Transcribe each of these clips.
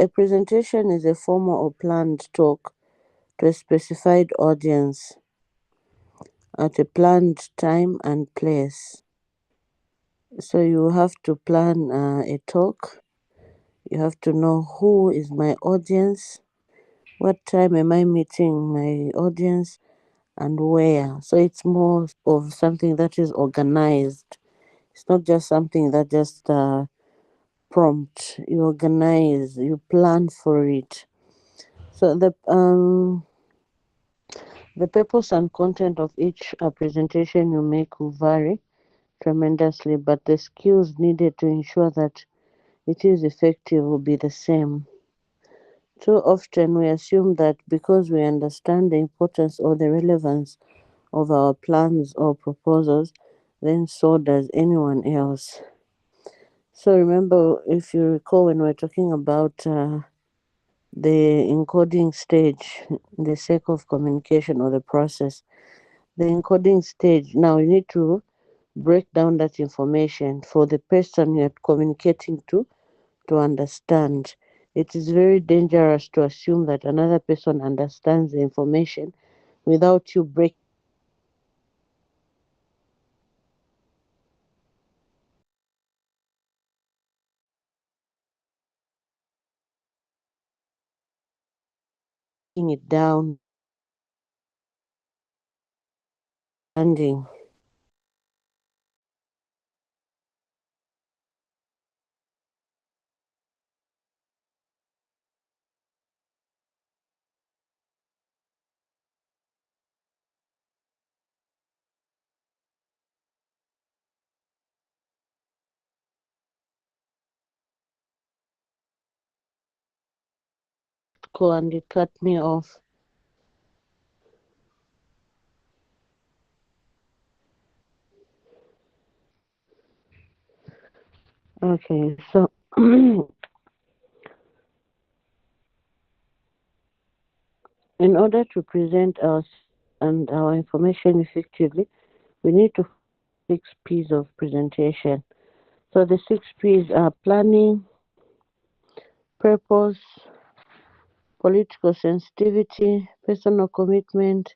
A presentation is a formal or planned talk to a specified audience at a planned time and place. So you have to plan a talk. You have to know who is my audience, what time am I meeting my audience, and where. So it's more of something that is organized. It's not just something that just prompt. You organize, you plan for it. So the purpose and content of each presentation you make will vary tremendously, but the skills needed to ensure that it is effective will be the same. Too often we assume that because we understand the importance or the relevance of our plans or proposals, then so does anyone else. So remember, if you recall, when we're talking about the encoding stage, the sake of communication or the process, the encoding stage, now you need to break down that information for the person you're communicating to understand. It is very dangerous to assume that another person understands the information without you breaking it down, understanding. Go and it cut me off. Okay, so in order to present us and our information effectively, we need to 6 P's of presentation. So the 6 P's are planning, purpose, political sensitivity, personal commitment,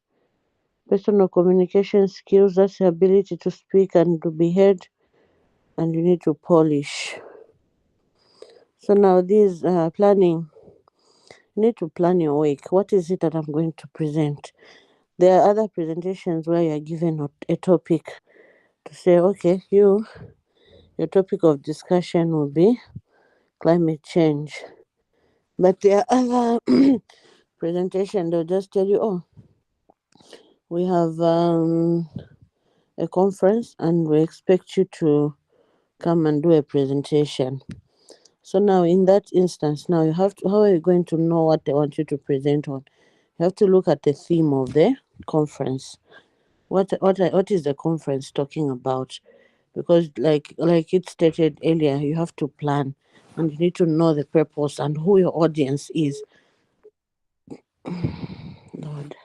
personal communication skills, that's the ability to speak and to be heard, and you need to polish. So now this planning, you need to plan your week. What is it that I'm going to present? There are other presentations where you're given a topic to say, okay, your topic of discussion will be climate change. But there are other presentation, they'll just tell you, oh, we have a conference and we expect you to come and do a presentation. So now in that instance, now you have to, how are you going to know what they want you to present on? You have to look at the theme of the conference. What is the conference talking about? Because like it stated earlier, you have to plan and you need to know the purpose and who your audience is. Lord.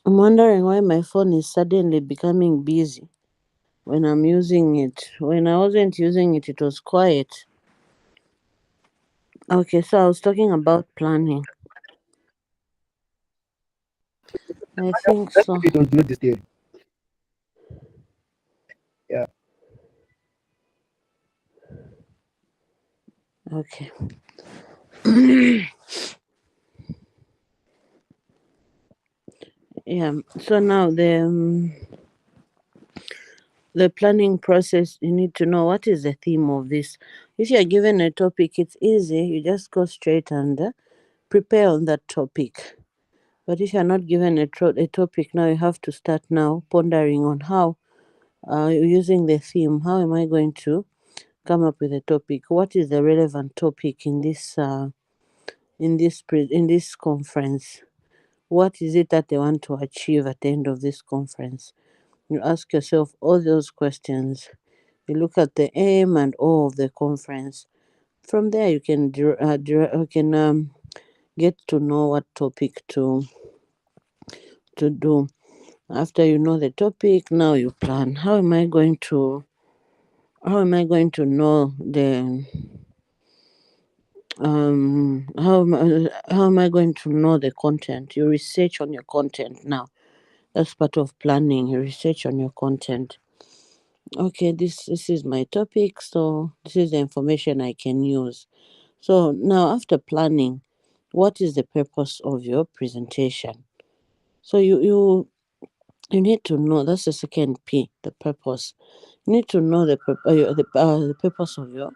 I'm wondering why my phone is suddenly becoming busy when I'm using it. When I wasn't using it, it was quiet. Okay, so I was talking about planning. I think Let's so. put it on do not disturb. Yeah. Okay. Yeah. So now the planning process, you need to know what is the theme of this. If you're given a topic, it's easy. You just go straight and prepare on that topic. But if you're not given a topic now, you have to start now pondering on how using the theme. How am I going to come up with a topic. What is the relevant topic in this conference? What is it that they want to achieve at the end of this conference? You ask yourself all those questions. You look at the aim and all of the conference. From there, you can get to know what topic to do. After you know the topic, now you plan. How am I going to know the how am I going to know the content? You research on your content now. That's part of planning. You research on your content. Okay, this is my topic, so this is the information I can use. So now after planning, what is the purpose of your presentation? So you need to know. That's the second P, the purpose. You need to know the purpose of your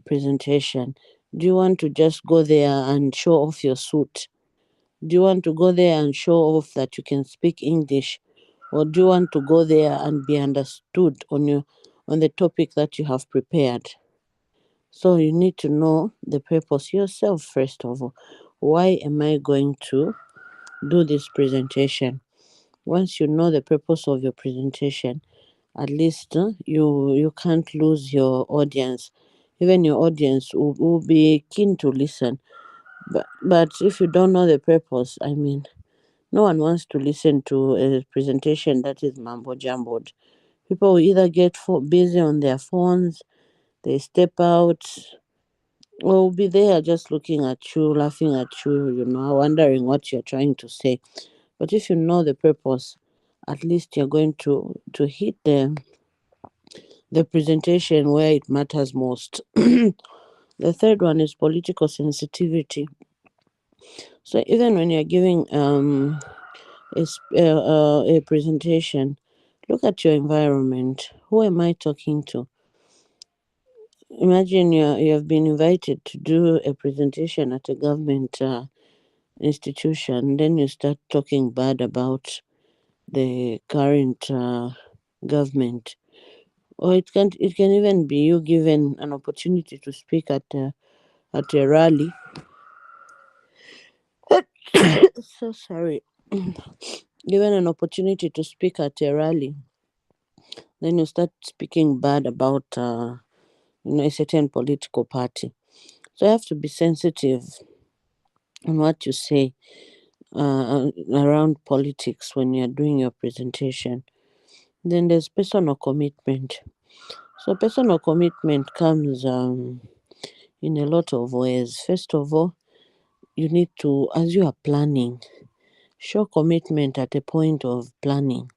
presentation. Do you want to just go there and show off your suit? Do you want to go there and show off that you can speak English? Or do you want to go there and be understood on the topic that you have prepared? So you need to know the purpose yourself first of all. Why am I going to do this presentation? Once you know the purpose of your presentation, at least you can't lose your audience. Even your audience will be keen to listen. But if you don't know the purpose, I mean, no one wants to listen to a presentation that is mambo jumbled. People will either get busy on their phones, they step out, or will be there just looking at you, laughing at you, wondering what you're trying to say. But if you know the purpose, at least you're going to hit the presentation where it matters most. The third one is political sensitivity. So even when you're giving a presentation, look at your environment. Who am I talking to? Imagine you have been invited to do a presentation at a government institution, then you start talking bad about the current government. Or it can even be you given an opportunity to speak at a rally. So sorry. Given an opportunity to speak at a rally, then you start speaking bad about a certain political party. So you have to be sensitive on what you say around politics when you're doing your presentation. Then there's personal commitment. So personal commitment comes in a lot of ways. First of all, you need to, as you are planning, show commitment at the point of planning.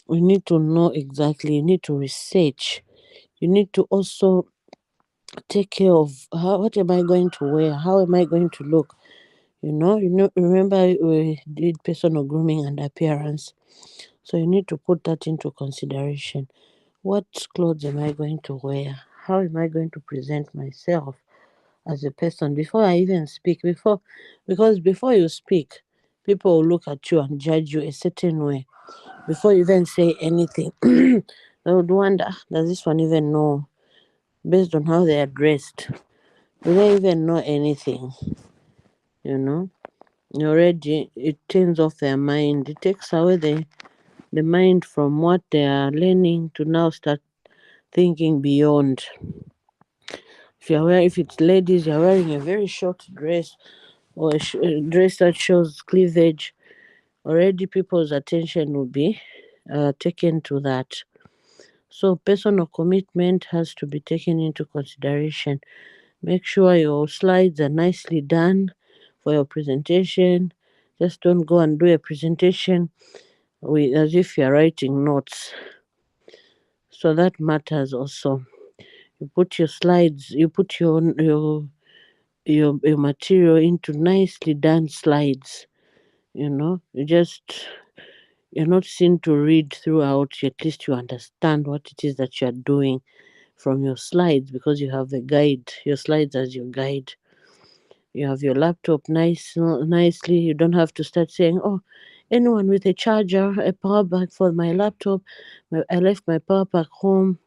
You need to know exactly, you need to research. You need to also take care of what am I going to wear? How am I going to look? Remember we did personal grooming and appearance. So you need to put that into consideration. What clothes am I going to wear? How am I going to present myself as a person before I even speak? Because before you speak, people will look at you and judge you a certain way. Before you even say anything, they would wonder, does this one even know based on how they are dressed? Do they even know anything? You know? Already it turns off their mind. It takes away the mind from what they are learning to now start thinking beyond. If it's ladies, you're wearing a very short dress or a dress that shows cleavage, already people's attention will be taken to that. So personal commitment has to be taken into consideration. Make sure your slides are nicely done for your presentation. Just don't go and do a presentation as if you're writing notes. So that matters also. You put your slides, you put your material into nicely done slides. You're not seen to read throughout. At least you understand what it is that you're doing from your slides because you have the guide, your slides as your guide. You have your laptop nicely. You don't have to start saying, "Oh, anyone with a charger, a power bank for my laptop. I left my power bank home."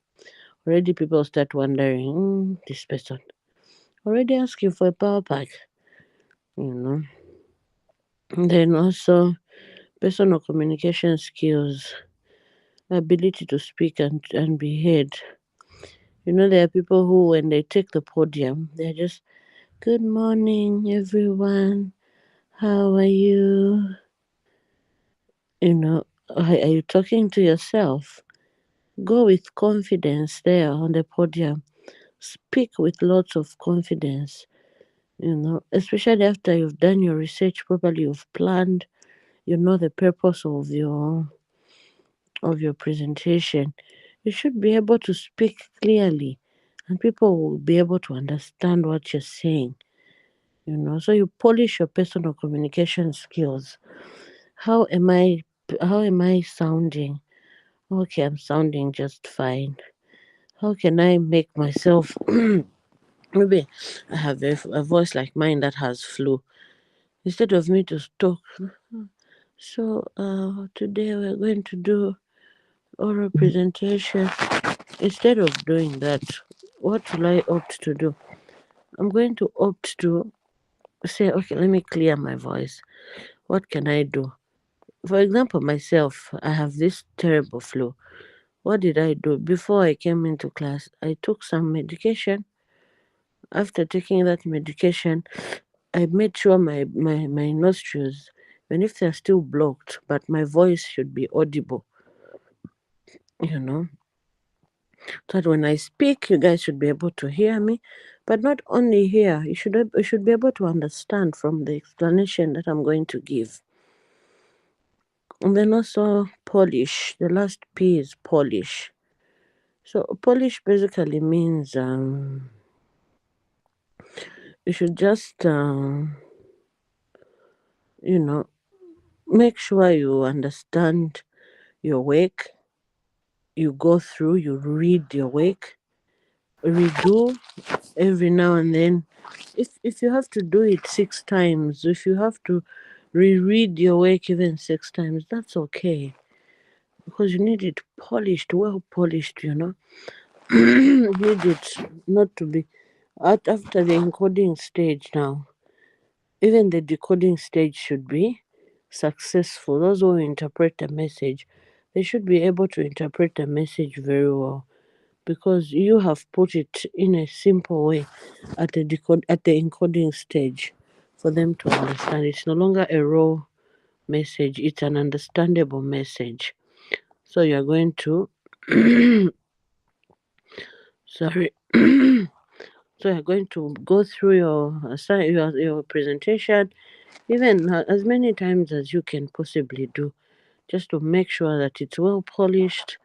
already people start wondering, this person already asking for a power pack, you know. And then also personal communication skills, ability to speak and be heard. You know, there are people who, when they take the podium, they're just, good morning, everyone. How are you? You know, are you talking to yourself? Go with confidence there on the podium. Speak with lots of confidence, you know, especially after you've done your research properly, you've planned, you know the purpose of your presentation. You should be able to speak clearly and people will be able to understand what you're saying, you know. So you polish your personal communication skills. How am I how am I sounding? Okay, I'm sounding just fine. How can I make myself maybe I have a voice like mine that has flu. Instead of me to talk, so today we're going to do oral presentation. Instead of doing that, what will I opt to do? I'm going to opt to say, okay, let me clear my voice. What can I do? For example, myself, I have this terrible flu. What did I do? Before I came into class, I took some medication. After taking that medication, I made sure my nostrils, even if they're still blocked, but my voice should be audible, you know, so that when I speak, you guys should be able to hear me. But not only hear, you should be able to understand from the explanation that I'm going to give. And then also polish. The last P is polish. So polish basically means you should just you know, make sure you understand your work. You go through, you read your work, redo every now and then. If you have to do it 6 times, if you have to reread your work even 6 times, that's okay. Because you need it polished, well polished, you know. You need it not to be after the encoding stage now. Even the decoding stage should be successful. Those who interpret a message, they should be able to interpret a message very well because you have put it in a simple way at the encoding stage for them to understand. It's no longer a raw message, it's an understandable message. So you're going to sorry. So you're going to go through your presentation even as many times as you can possibly do, just to make sure that it's well polished,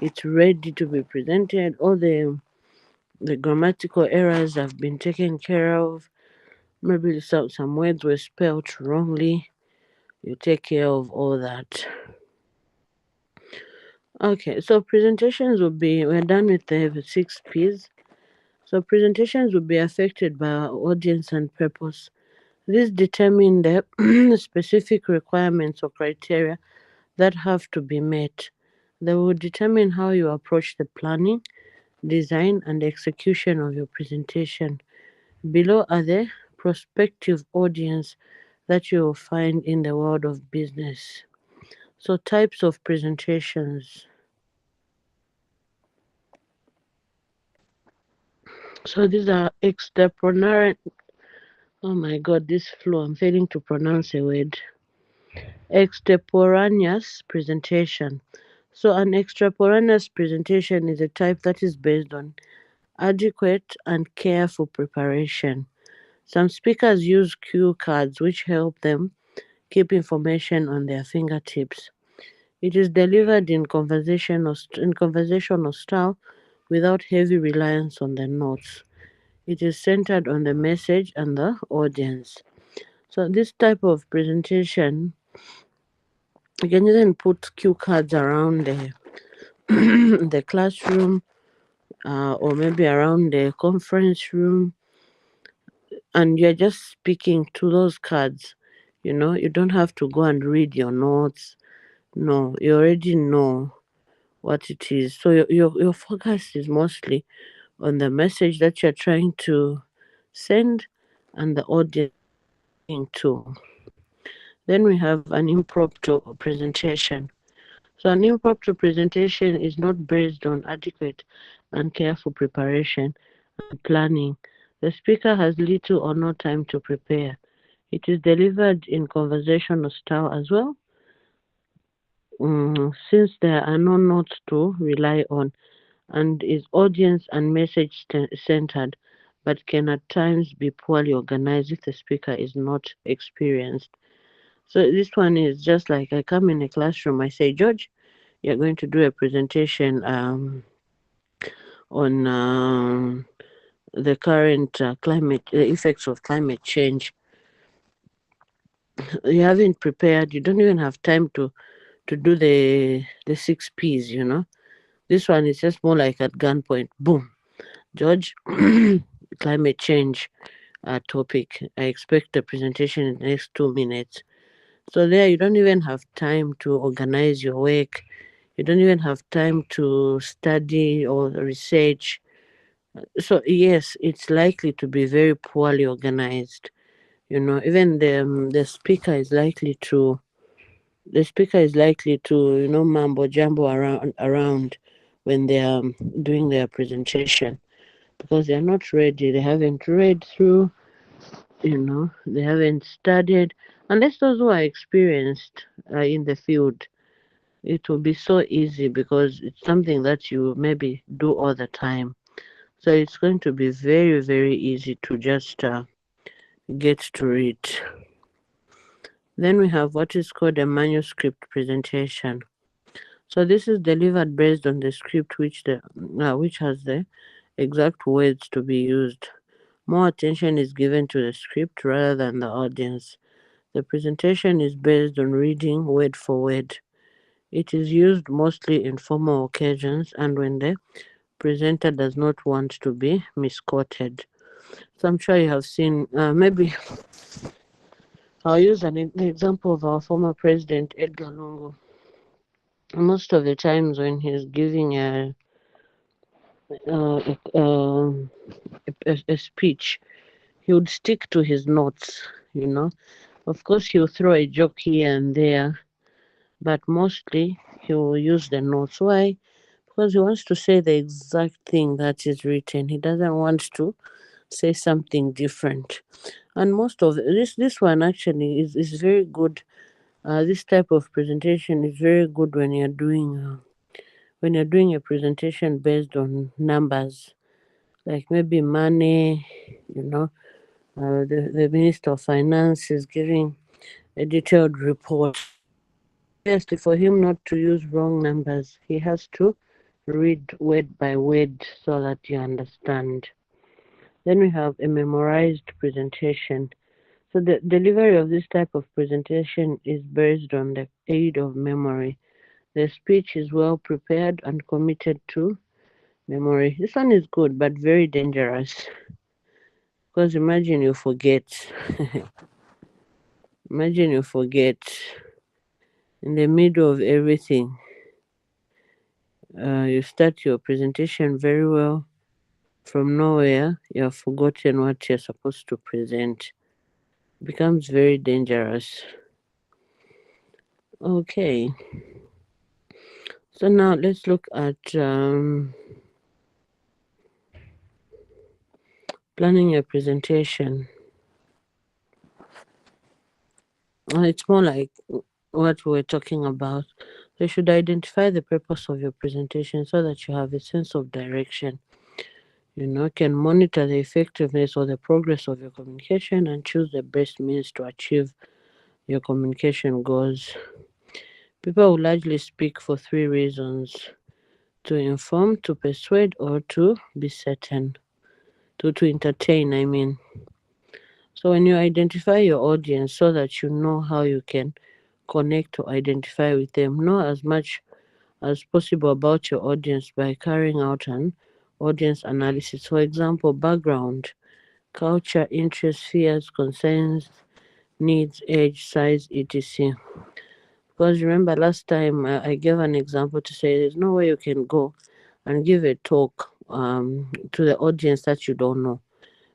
it's ready to be presented, all the grammatical errors have been taken care of. Maybe some words were spelt wrongly. You take care of all that. Okay, so presentations will be, we're done with the 6 P's. So presentations will be affected by our audience and purpose. This determine the specific requirements or criteria that have to be met. They will determine how you approach the planning, design, and execution of your presentation. Below are the prospective audience that you will find in the world of business. So, types of presentations. So, these are extemporaneous. Oh my god, this flow, I'm failing to pronounce a word. Extemporaneous presentation. So, an extemporaneous presentation is a type that is based on adequate and careful preparation. Some speakers use cue cards which help them keep information on their fingertips. It is delivered in conversational style without heavy reliance on the notes. It is centered on the message and the audience. So this type of presentation, you can even put cue cards around the classroom or maybe around the conference room, and you're just speaking to those cards. You know, you don't have to go and read your notes. No, you already know what it is. So your focus is mostly on the message that you're trying to send and the audience listening to. Then we have an impromptu presentation. So an impromptu presentation is not based on adequate and careful preparation and planning. The speaker has little or no time to prepare. It is delivered in conversational style as well, since there are no notes to rely on, and is audience and message centered, but can at times be poorly organized if the speaker is not experienced. So this one is just like I come in a classroom, I say, George, you're going to do a presentation on the current climate, the effects of climate change. You haven't prepared. You don't even have time to do the six P's. This one is just more like at gunpoint. Boom, George, climate change topic. I expect the presentation in the next 2 minutes. So there, you don't even have time to organize your work. You don't even have time to study or research. So yes, it's likely to be very poorly organized. Even the speaker is likely to mambo jumbo around when they are doing their presentation, because they're not ready. They haven't read through. They haven't studied. Unless those who are experienced in the field, it will be so easy because it's something that you maybe do all the time. So it's going to be very, very easy to just get to it. Then we have what is called a manuscript presentation. So this is delivered based on the script which has the exact words to be used. More attention is given to the script rather than the audience. The presentation is based on reading word for word. It is used mostly in formal occasions and when the presenter does not want to be misquoted. So I'm sure you have seen, maybe I'll use an example of our former president, Edgar Lungu. Most of the times when he's giving uh, a, um, a speech, he would stick to his notes, you know. Of course, he'll throw a joke here and there, but mostly he will use the notes. Why? Because he wants to say the exact thing that is written. He doesn't want to say something different. And most of this one actually is very good. This type of presentation is very good when you're doing a presentation based on numbers, like maybe money. You know, the Minister of Finance is giving a detailed report. Obviously, for him not to use wrong numbers, he has to read word by word so that you understand. Then we have a memorized presentation. So the delivery of this type of presentation is based on the aid of memory. The speech is well prepared and committed to memory. This one is good but very dangerous because imagine you forget. Imagine you forget in the middle of everything. You start your presentation very well. From nowhere, you have forgotten what you're supposed to present. It becomes very dangerous. Okay, so now let's look at planning your presentation. It's more like what we were talking about. You should identify the purpose of your presentation so that you have a sense of direction. Can monitor the effectiveness or the progress of your communication and choose the best means to achieve your communication goals. People will largely speak for three reasons: to inform, to persuade, or to be certain. To entertain, I mean. So when you identify your audience so that you know how you can connect or identify with them, know as much as possible about your audience by carrying out an audience analysis. For example, background, culture, interests, fears, concerns, needs, age, size, etc. Because remember last time I gave an example to say there's no way you can go and give a talk to the audience that you don't know,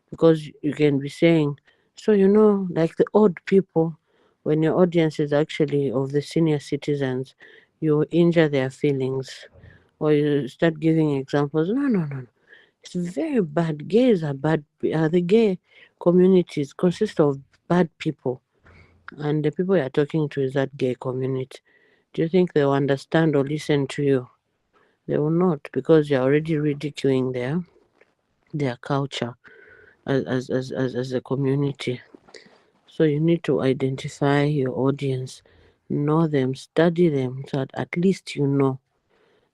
because you can be saying, so like the old people, when your audience is actually of the senior citizens, you injure their feelings, or you start giving examples. No, no, no, no. It's very bad. Gays are bad. The gay communities consist of bad people, and the people you're talking to is that gay community. Do you think they'll understand or listen to you? They will not, because you're already ridiculing their culture as a community. So you need to identify your audience, know them, study them, so that at least you know.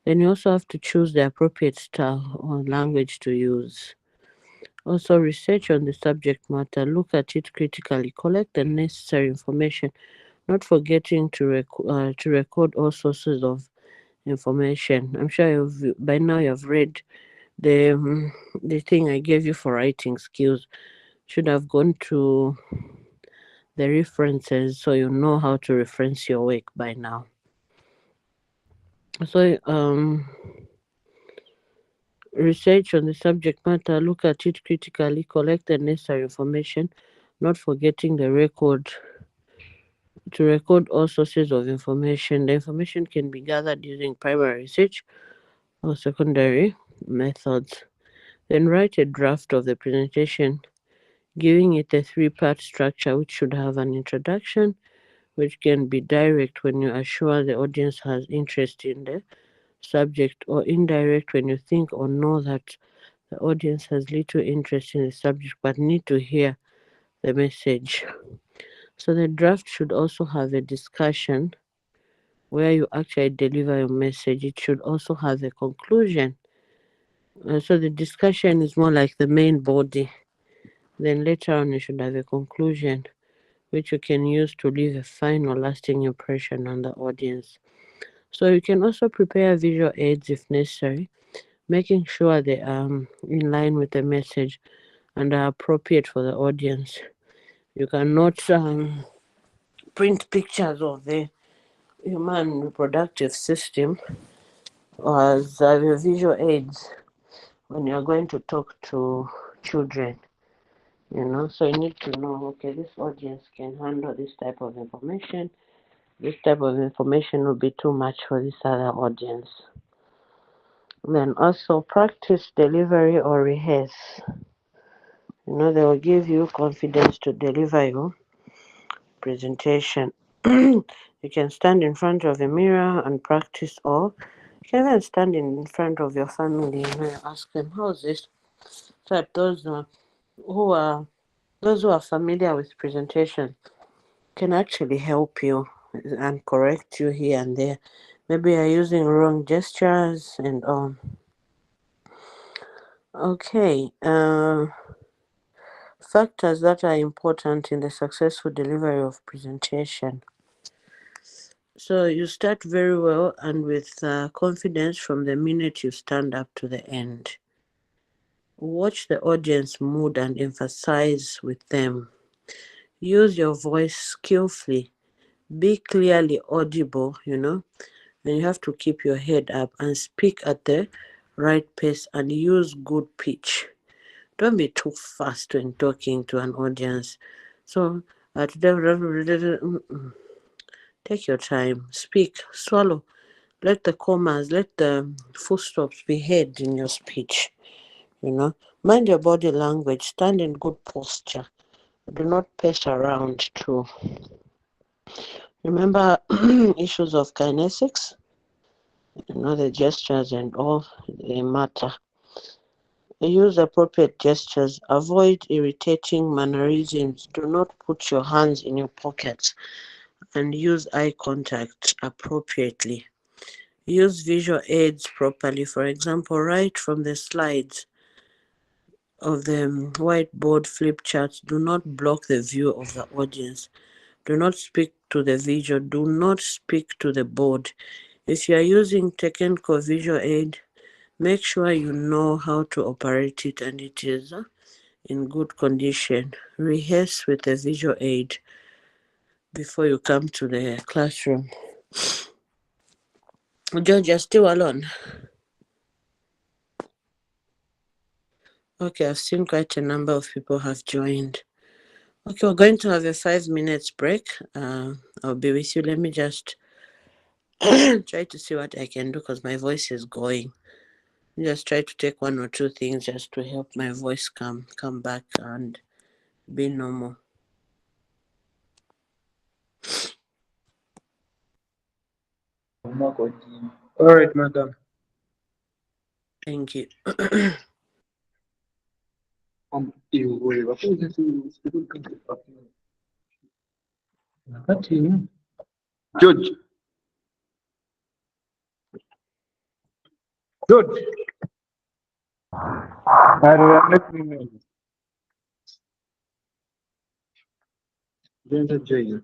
Then you also have to choose the appropriate style or language to use. Also, research on the subject matter, look at it critically, collect the necessary information, not forgetting to record all sources of information. I'm sure by now you've read the thing I gave you for writing skills. Should have gone to the references so you know how to reference your work by now. So research on the subject matter, look at it critically, collect the necessary information, not forgetting to record all sources of information. The information can be gathered using primary research or secondary methods. Then write a draft of the presentation, giving it a three-part structure, which should have an introduction, which can be direct when you are sure the audience has interest in the subject, or indirect when you think or know that the audience has little interest in the subject but need to hear the message. So the draft should also have a discussion where you actually deliver your message. It should also have a conclusion. So the discussion is more like the main body. Then later on, you should have a conclusion, which you can use to leave a final lasting impression on the audience. So you can also prepare visual aids if necessary, making sure they are in line with the message and are appropriate for the audience. You cannot print pictures of the human reproductive system as your visual aids when you're going to talk to children. So you need to know, okay, this audience can handle this type of information. This type of information will be too much for this other audience. Then also practice delivery or rehearse. They will give you confidence to deliver your presentation. You can stand in front of a mirror and practice, or you can even stand in front of your family and you ask them, how's this? So that who are those who are familiar with presentation can actually help you and correct you here and there. Maybe you're using wrong gestures and okay. Factors that are important in the successful delivery of presentation. So you start very well and with confidence from the minute you stand up to the end. Watch the audience mood and emphasize with them. Use your voice skillfully. Be clearly audible, and you have to keep your head up and speak at the right pace and use good pitch. Don't be too fast when talking to an audience. So, take your time, speak, swallow. Let the commas, let the full stops be heard in your speech. Mind your body language, stand in good posture. Do not pace around too. Remember issues of kinesics? The gestures and all, they matter. Use appropriate gestures. Avoid irritating mannerisms. Do not put your hands in your pockets and use eye contact appropriately. Use visual aids properly. For example, write from the slides of the whiteboard flip charts. Do not block the view of the audience. Do not speak to the visual. Do not speak to the board. If you are using technical visual aid, make sure you know how to operate it and it is in good condition. Rehearse with a visual aid before you come to the classroom. George, you're still alone. Okay, I've seen quite a number of people have joined. Okay, we're going to have a 5 minutes break. I'll be with you. Let me just try to see what I can do because my voice is going. Just try to take one or two things just to help my voice come back and be normal. All right, madam. Thank you. George, George. Let me know. Then the J.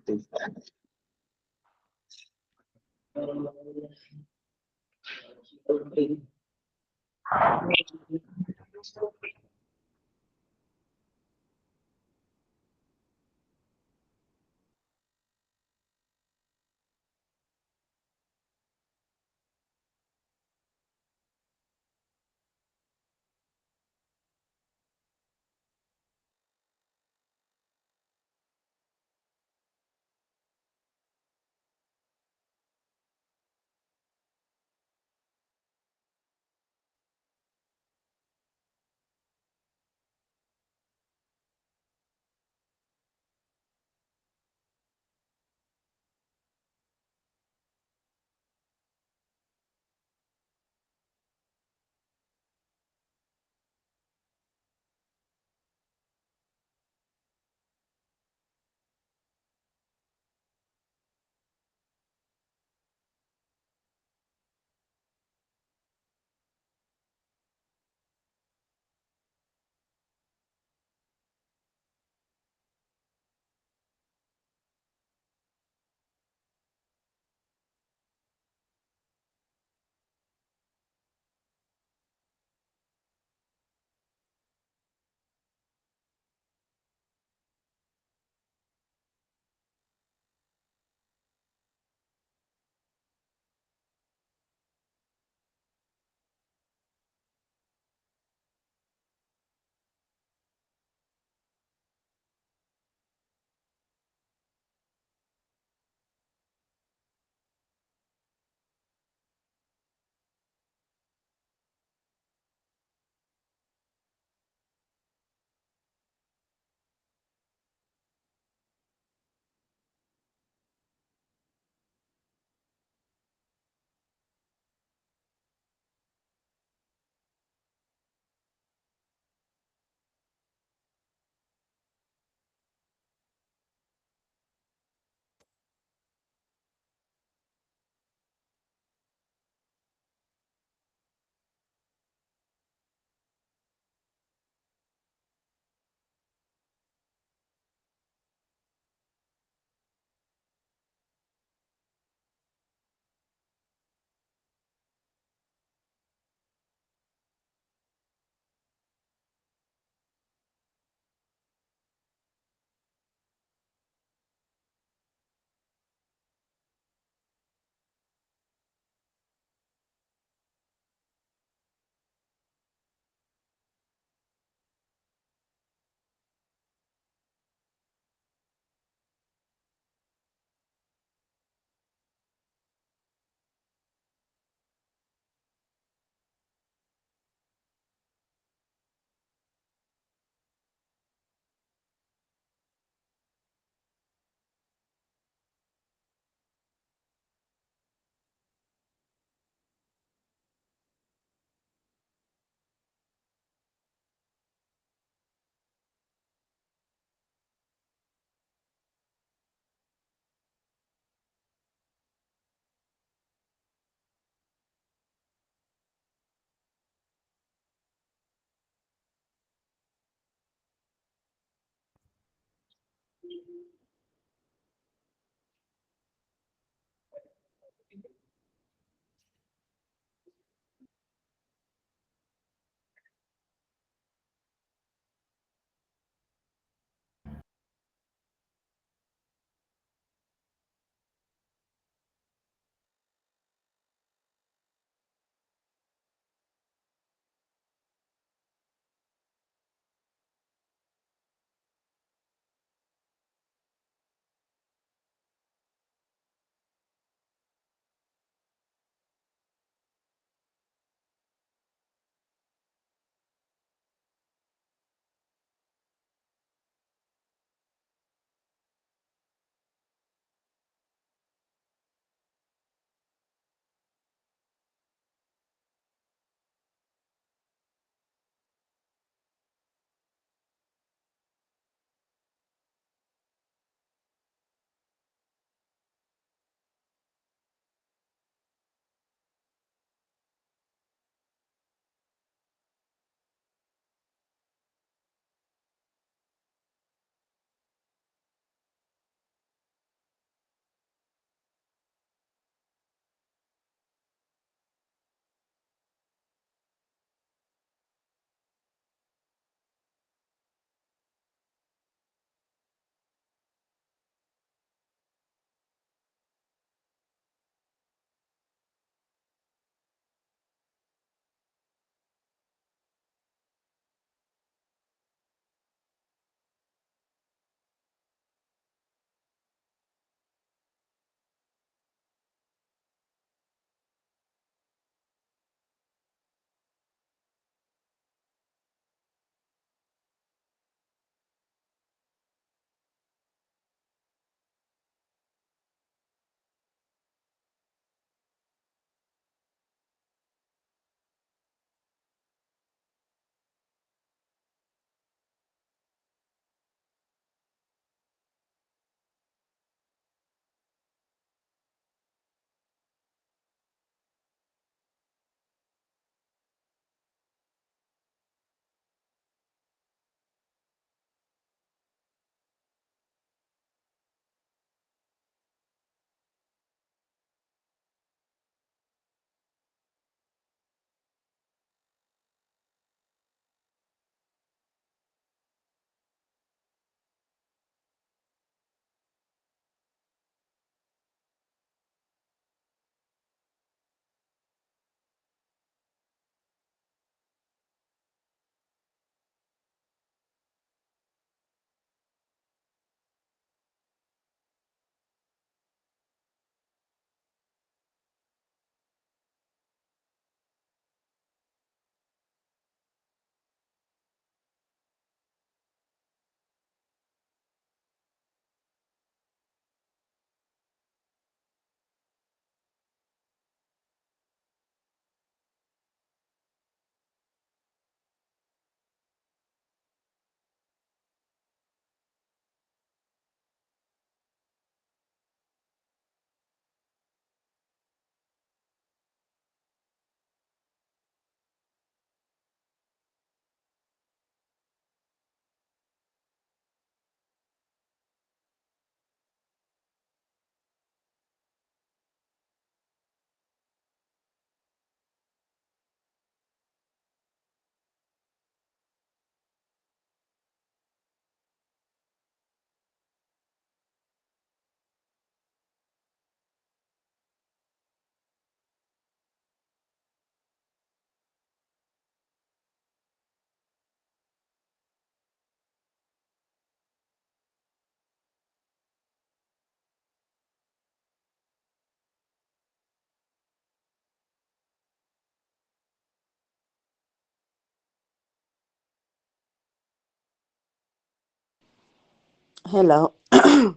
Hello. I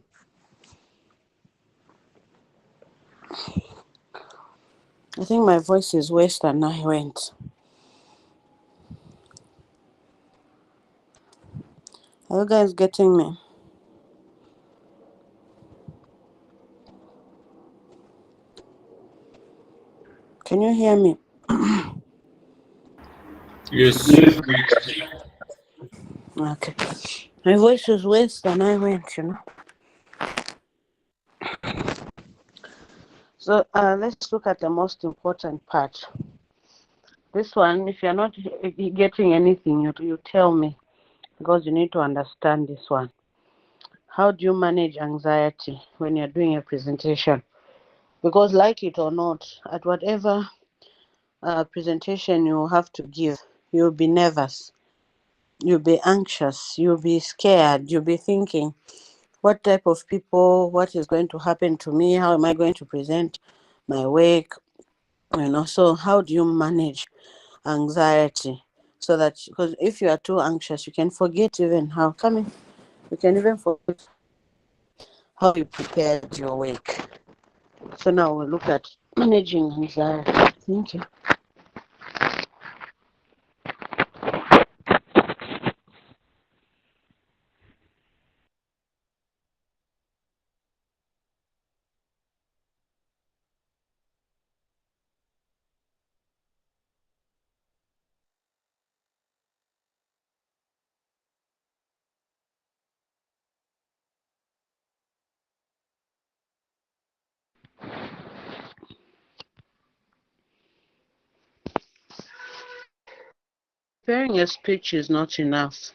think my voice is worse than I went. Are you guys getting me? Can you hear me? Yes. Okay. My voice is worse than I went. So let's look at the most important part. This one, if you're not getting anything, you tell me because you need to understand this one. How do you manage anxiety when you're doing a presentation? Because, like it or not, at whatever presentation you have to give, you'll be nervous, you'll be anxious, you'll be scared, you'll be thinking, what type of people, what is going to happen to me, how am I going to present my work? So how do you manage anxiety so that, because if you are too anxious, you can forget even how coming, you can even forget how you prepared your work. So now we'll look at managing anxiety. Thank you. Preparing a speech is not enough.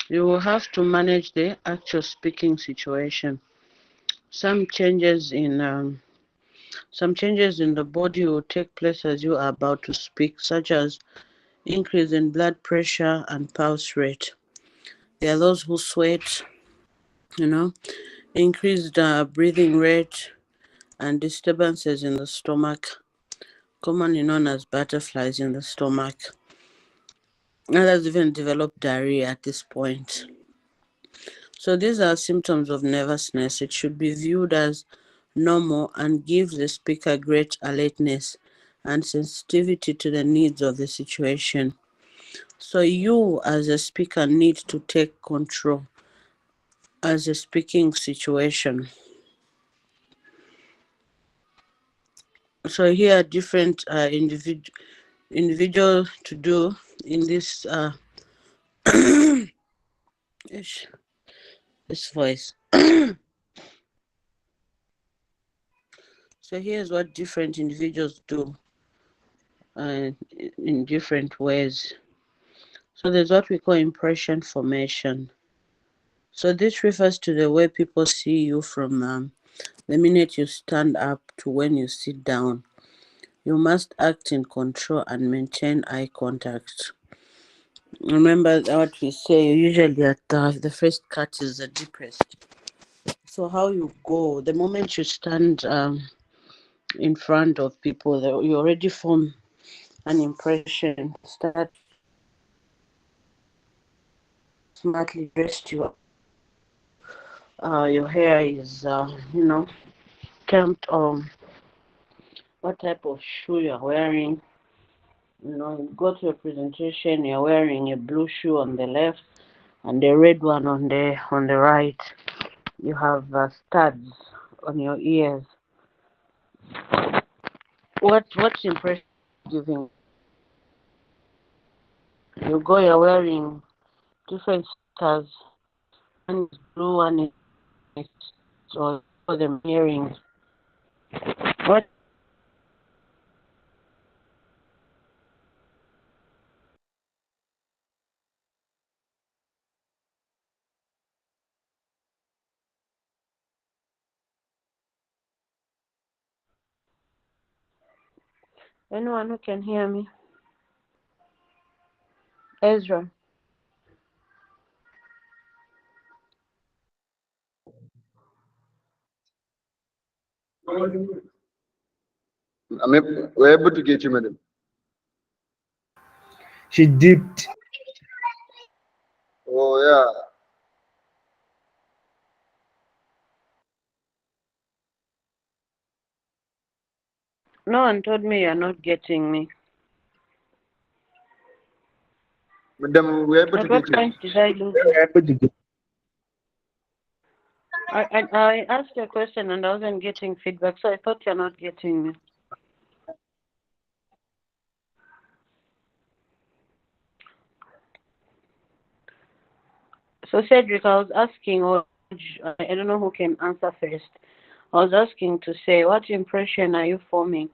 You will have to manage the actual speaking situation. Some changes in the body will take place as you are about to speak, such as increase in blood pressure and pulse rate. There are those who sweat, you know, increased breathing rate and disturbances in the stomach, commonly known as butterflies in the stomach. Others even develop diarrhea at this point. So these are symptoms of nervousness. It should be viewed as normal and gives the speaker great alertness and sensitivity to the needs of the situation. So you as a speaker need to take control as a speaking situation. So here are different individual to do in this this voice. So here's what different individuals do in different ways. So there's what we call impression formation. So this refers to the way people see you from the minute you stand up to when you sit down. You must act in control and maintain eye contact. Remember what we say usually at the first cut is the deepest. So how you go, the moment you stand in front of people, you already form an impression. Start smartly dressed, your hair is camped on what type of shoe you're wearing. You go to a presentation, you're wearing a blue shoe on the left and a red one on the right. You have studs on your ears. What's impression giving? You go, you're wearing different studs. One is blue, one is or the earrings. What anyone who can hear me? Ezra. We're able to get you, madam. She dipped. Oh, yeah. No one told me you're not getting me. Madam, we're able to At what get you. point did I lose you? We're able to get. I asked you a question and I wasn't getting feedback, so I thought you're not getting me. So Cedric, I was asking, or I don't know who can answer first. I was asking to say, what impression are you forming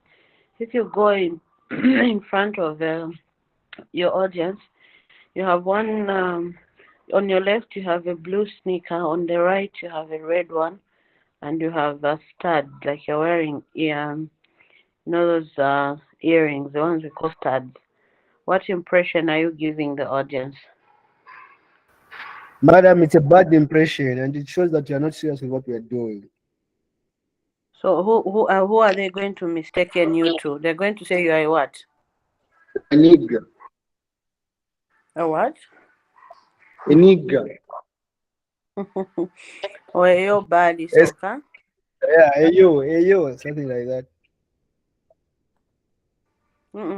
if you go in in front of your audience? You have one on your left. You have a blue sneaker. On the right, you have a red one, and you have a stud, like you're wearing those earrings, the ones we call studs. What impression are you giving the audience? Madam, it's a bad impression, and it shows that you're not serious with what we're doing. So who are they going to mistaken you to? They're going to say you are a what? A nigga. A what? A nigga. Or a body Yes, soccer? yeah, hey yo, something like that.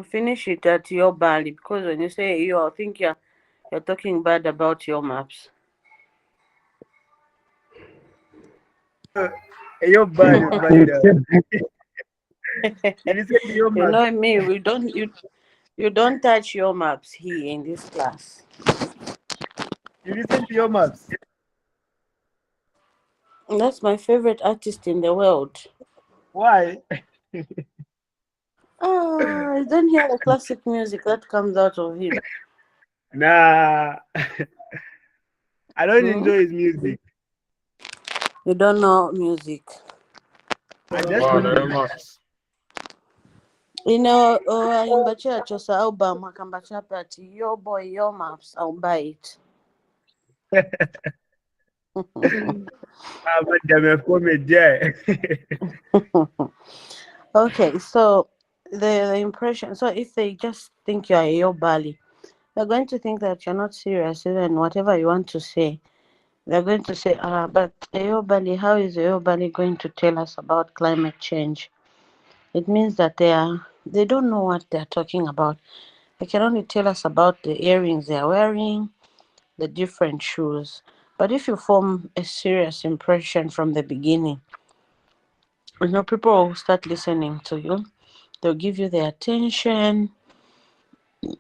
Finish it at your bally, because when you say you, I think you're talking bad about your maps. Hey yo, bad, bad. Did you say yo, You man? know me, you don't touch your maps here in this class. You listen to your maps. That's my favorite artist in the world. Why? You don't hear the classic music that comes out of him. Nah, I don't Hmm? enjoy his music. You don't know music. I just Wow, know the very much. maps. Imba chosa album akamba chapati your boy your maps I'll buy it. Ah, madam, you've come there. Okay, so the impression. So if they just think you are your Bali, they're going to think that you're not serious, even whatever you want to say. They're going to say, but Bali, how is Bali going to tell us about climate change? It means that they don't know what they're talking about. They can only tell us about the earrings they're wearing, the different shoes. But if you form a serious impression from the beginning, people will start listening to you. They'll give you their attention.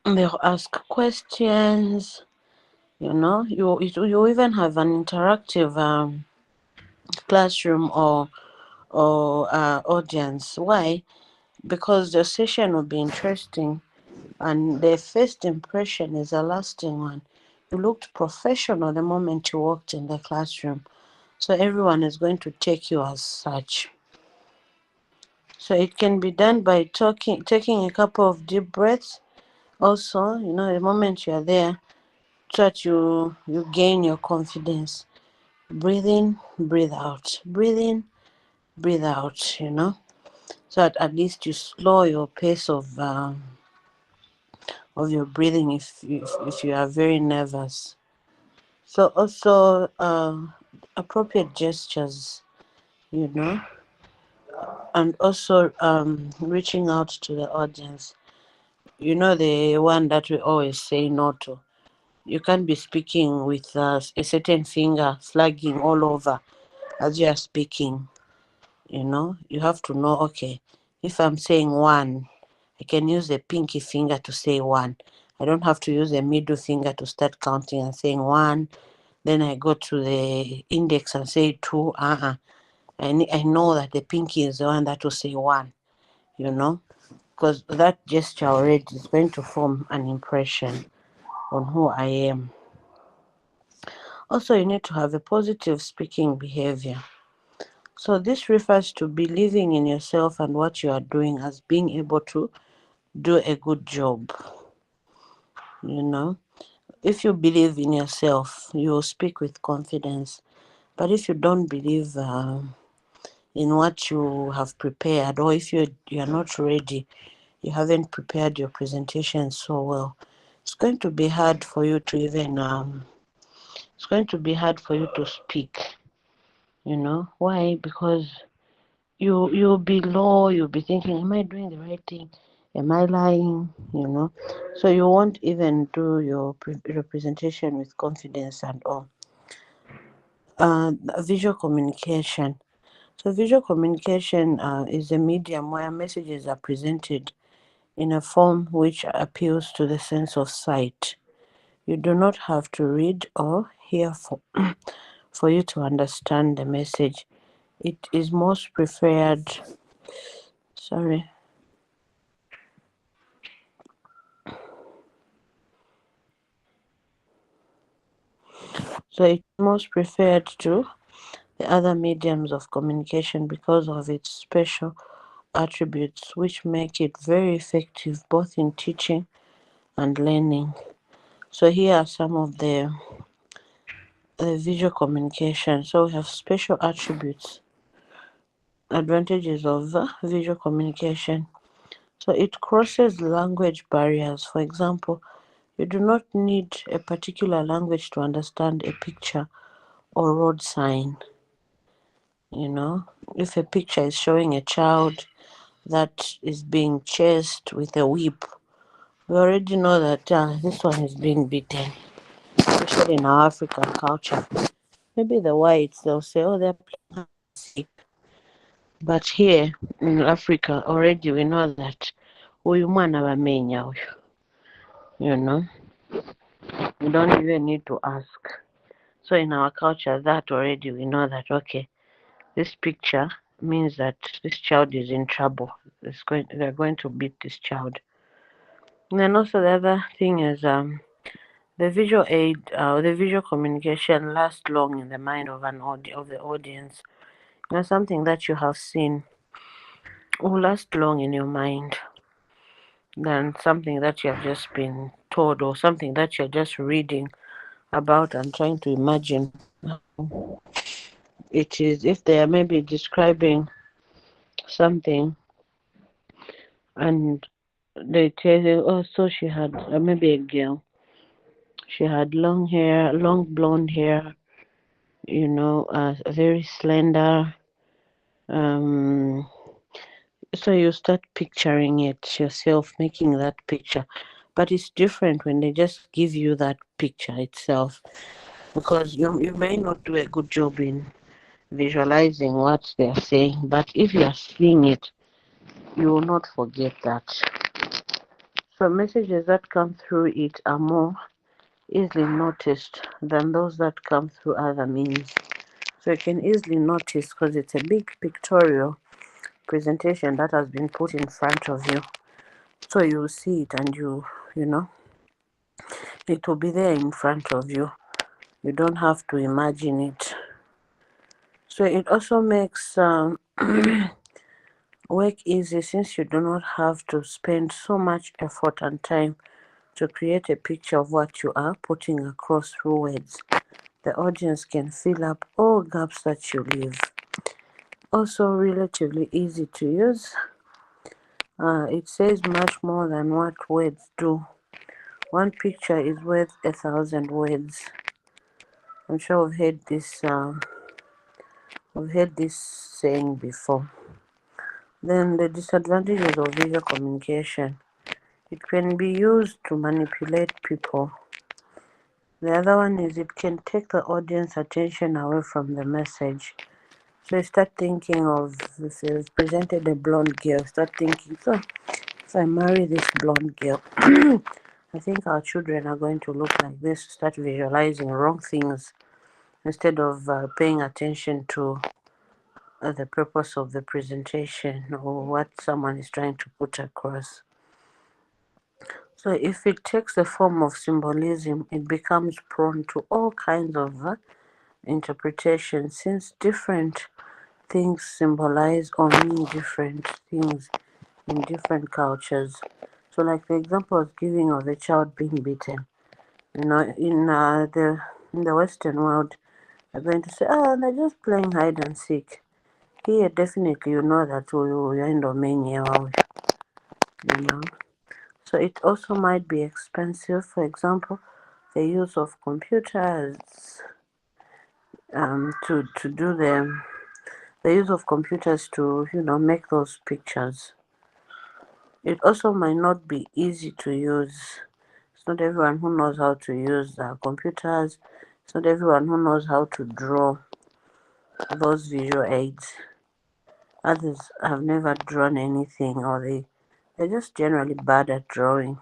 They'll ask questions. You even have an interactive classroom or audience. Why? Because the session will be interesting, and the first impression is a lasting one. You looked professional the moment you walked in the classroom, so everyone is going to take you as such. So it can be done by taking a couple of deep breaths. Also, the moment you are there, so that you gain your confidence. Breathe in, breathe out. Breathe in, breathe out. So that at least you slow your pace of your breathing if you are very nervous. So also appropriate gestures, you know, and also reaching out to the audience. The one that we always say no to. You can't be speaking with a certain finger flagging all over as you are speaking. You have to know, okay, if I'm saying one, I can use the pinky finger to say one. I don't have to use the middle finger to start counting and saying one. Then I go to the index and say two. I know that the pinky is the one that will say one, because that gesture already is going to form an impression on who I am. Also, you need to have a positive speaking behavior. So, this refers to believing in yourself and what you are doing as being able to do a good job. You know, if you believe in yourself, you will speak with confidence. But if you don't believe in what you have prepared, or if you are not ready, you haven't prepared your presentation so well, it's going to be hard for you to even it's going to be hard for you to speak. Why? Because you'll be low, you'll be thinking, am I doing the right thing? Am I lying? So you won't even do your representation with confidence and all. Visual communication. So visual communication is a medium where messages are presented in a form which appeals to the sense of sight. You do not have to read or hear for you to understand the message. It is most preferred. Sorry. So it's most preferred to the other mediums of communication because of its special attributes, which make it very effective both in teaching and learning. So here are some of the visual communication. So we have special attributes, advantages of visual communication. So it crosses language barriers. For example, you do not need a particular language to understand a picture or road sign. If a picture is showing a child that is being chased with a whip, we already know that this one is being beaten, especially in our African culture. Maybe the whites, they'll say, oh, they're playing hide and seek. But here in Africa, already we know that huyu mwana wamenya huyu. We don't even need to ask. So in our culture, that already we know that, okay, this picture means that this child is in trouble. They're going to beat this child. And then also the other thing is the visual aid, the visual communication lasts long in the mind of the audience. Something that you have seen will last long in your mind than something that you have just been told or something that you're just reading about and trying to imagine it is. If they are maybe describing something and they tell you, oh, so she had maybe a girl. She had long hair, long blonde hair, very slender. Um, so you start picturing it yourself, making that picture. But it's different when they just give you that picture itself, because you may not do a good job in visualizing what they're saying, but if you are seeing it, you will not forget that. So messages that come through it are more easily noticed than those that come through other means. So you can easily notice because it's a big pictorial presentation that has been put in front of you. So you see it and it will be there in front of you. You don't have to imagine it. So it also makes work easy since you do not have to spend so much effort and time to create a picture of what you are putting across through words. The audience can fill up all gaps that you leave. Also relatively easy to use. It says much more than what words do. One picture is worth 1,000 words. I'm sure we've heard this saying before. Then the disadvantages of visual communication. It can be used to manipulate people. The other one is it can take the audience attention away from the message. So you start thinking of, if you've presented a blonde girl, start thinking, so if I marry this blonde girl, I think our children are going to look like this. Start visualizing wrong things instead of paying attention to the purpose of the presentation or what someone is trying to put across. So if it takes the form of symbolism, it becomes prone to all kinds of interpretation, since different things symbolize or mean different things in different cultures. So like the example I was giving of a child being beaten, in the Western world, they're going to say, they're just playing hide and seek. Here, definitely, you know that we end up So it also might be expensive. For example, the use of computers to do the use of computers to, make those pictures. It also might not be easy to use. It's not everyone who knows how to use computers. It's not everyone who knows how to draw those visual aids. Others have never drawn anything, or they're just generally bad at drawing.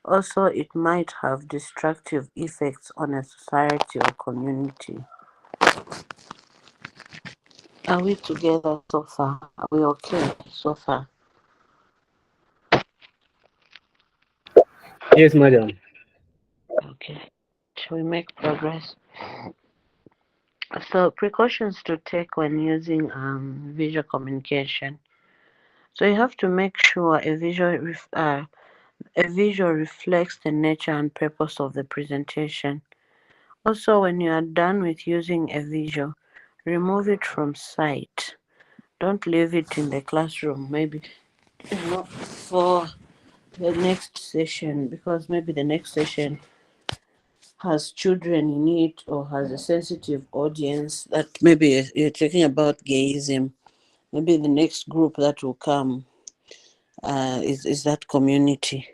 Also, it might have destructive effects on a society or community. Are we together so far? Are we okay so far? Yes, madam. Okay. Shall we make progress? So, precautions to take when using visual communication. So, you have to make sure a visual reflects the nature and purpose of the presentation. Also, when you are done with using a visual, remove it from sight. Don't leave it in the classroom, maybe for the next session, because maybe the next session has children in it or has a sensitive audience that maybe you're talking about gayism. Maybe the next group that will come is that community.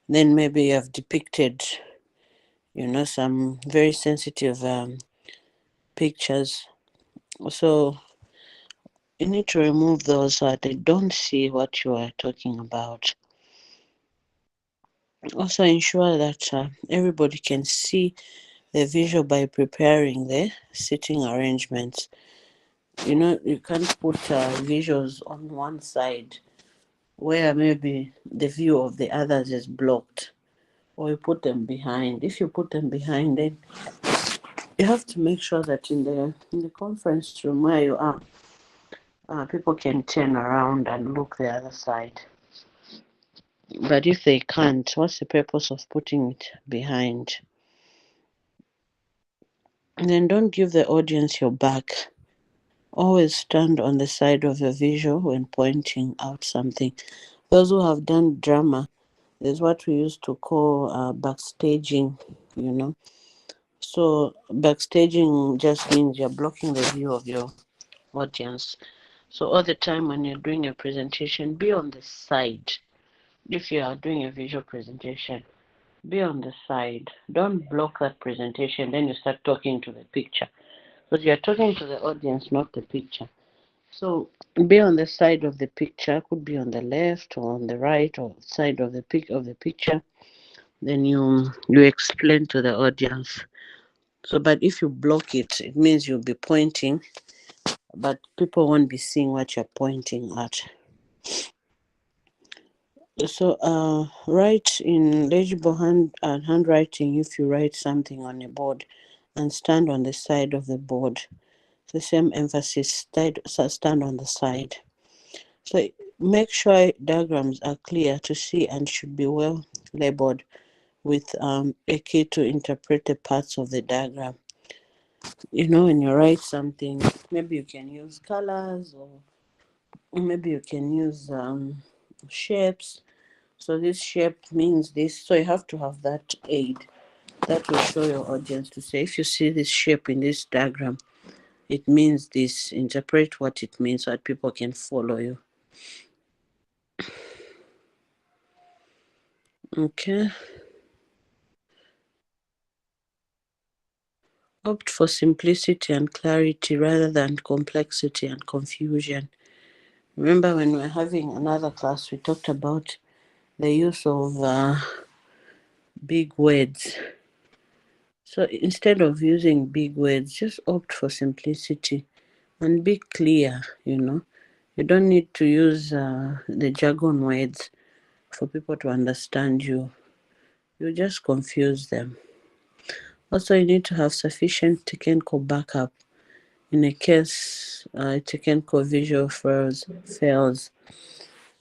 Then maybe you have depicted, some very sensitive pictures. So you need to remove those so that they don't see what you are talking about. Also, ensure that everybody can see the visual by preparing the sitting arrangements. You can't put visuals on one side where maybe the view of the others is blocked, or you put them behind. If you put them behind, then you have to make sure that in the conference room where you are, people can turn around and look the other side. But if they can't, what's the purpose of putting it behind? And then don't give the audience your back. Always stand on the side of your visual when pointing out something. Those who have done drama, there's what we used to call backstaging, you know. So backstaging just means you're blocking the view of your audience. So all the time when you're doing a presentation, be on the side. If you are doing a visual presentation, be on the side. Don't block that presentation, then you start talking to the picture. Because you're talking to the audience, not the picture. So be on the side of the picture, could be on the left or on the right or side of the picture. Then you explain to the audience. So but if you block it, it means you'll be pointing, but people won't be seeing what you're pointing at. So write in legible handwriting if you write something on a board and stand on the side of the board. The same emphasis, stand on the side. So make sure diagrams are clear to see and should be well labeled with a key to interpret the parts of the diagram. When you write something, maybe you can use colors or maybe you can use shapes. So this shape means this. So you have to have that aid that will show your audience to say, if you see this shape in this diagram, it means this. Interpret what it means so that people can follow you. Okay. Opt for simplicity and clarity rather than complexity and confusion. Remember when we were having another class, we talked about the use of big words. So instead of using big words, just opt for simplicity and be clear. You don't need to use the jargon words for people to understand you. You just confuse them. Also, you need to have sufficient technical backup in a case technical visual fails.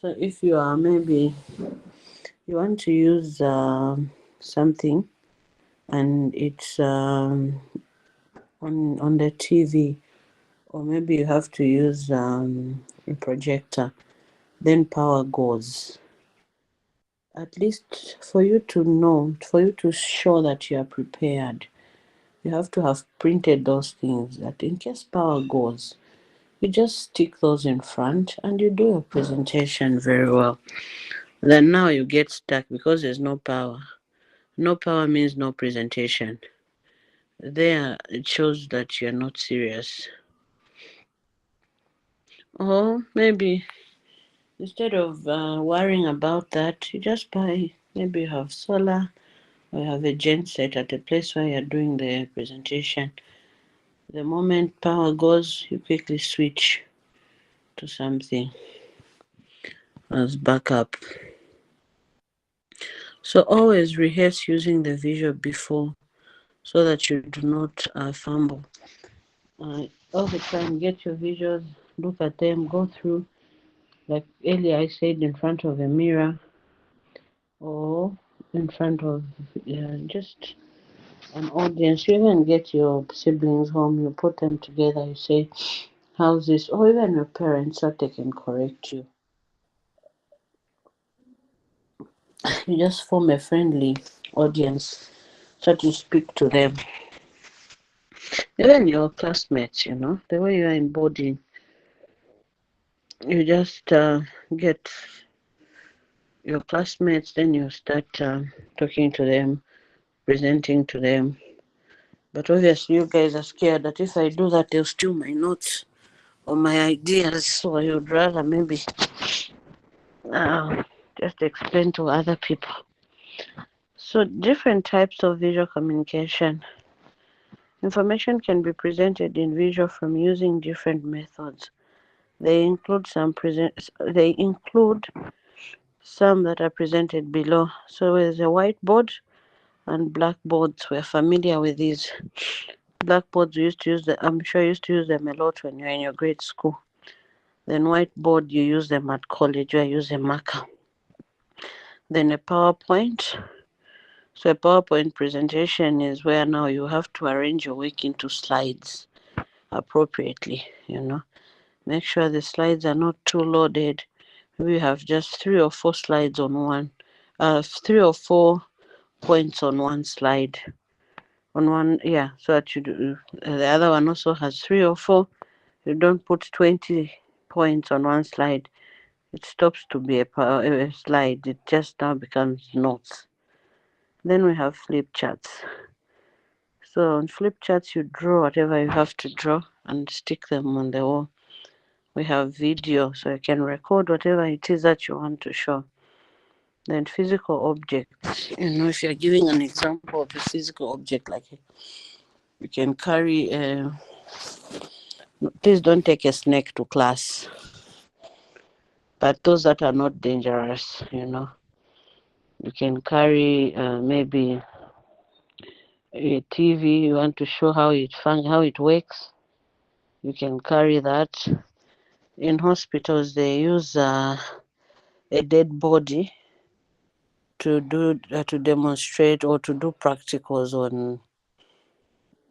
So if you are maybe you want to use something and it's on the TV, or maybe you have to use a projector, then power goes. At least for you to know, for you to show that you are prepared, you have to have printed those things that in case power goes, You just stick those in front and you do your presentation very well. Then now you get stuck because there's no power. No power means no presentation. There, it shows that you're not serious. Or maybe instead of worrying about that, you just buy, maybe you have solar or you have a gen set at a place where you're doing the presentation. The moment power goes, you quickly switch to something as backup. So always rehearse using the visual before so that you do not fumble. All the time, get your visuals, look at them, go through. Like earlier I said, in front of a mirror or in front of just an audience. You even get your siblings home, you put them together, you say, how's this? Or even your parents, so they can correct you. You just form a friendly audience so that you speak to them. Even your classmates, the way you are embodying, you just get your classmates, then you start talking to them, presenting to them. But obviously, you guys are scared that if I do that, they'll steal my notes or my ideas. So you'd rather maybe uh, just explain to other people. So, different types of visual communication. Information can be presented in visual from using different methods. They include some that are presented below. So, there's a whiteboard and blackboards. We're familiar with these. Blackboards, I'm sure you used to use them a lot when you're in your grade school. Then whiteboard, you use them at college where you use a marker. Then a PowerPoint. So a PowerPoint presentation is where now you have to arrange your week into slides appropriately. Make sure the slides are not too loaded. Maybe you have just 3 or 4 slides on one, 3 or 4 points on one slide. On one, yeah, so that you do, the other one also has 3 or 4. You don't put 20 points on one slide. It stops to be a slide. It just now becomes notes. Then we have flip charts. So on flip charts, you draw whatever you have to draw and stick them on the wall. We have video, so you can record whatever it is that you want to show. Then physical objects. If you're giving an example of a physical object, like you can carry please don't take a snake to class. But those that are not dangerous. You can carry maybe a TV. You want to show how it works. You can carry that. In hospitals, they use a dead body to demonstrate or to do practicals on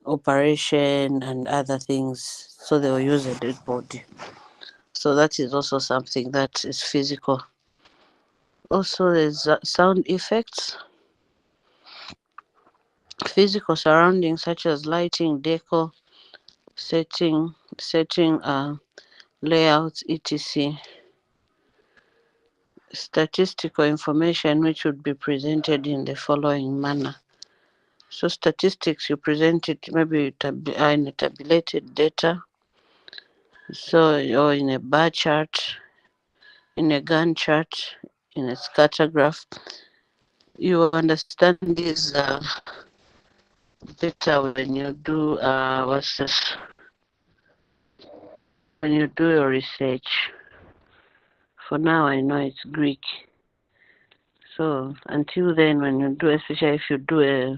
operation and other things. So they will use a dead body. So that is also something that is physical. Also, there's sound effects. Physical surroundings such as lighting, decor, setting layouts, etc. Statistical information which would be presented in the following manner. So statistics, you present it maybe in a tabulated data, so or in a bar chart, in a Gantt chart, in a scatter graph. You understand these data when you do when you do your research. For now, I know it's Greek. So until then, when you do, especially if you do a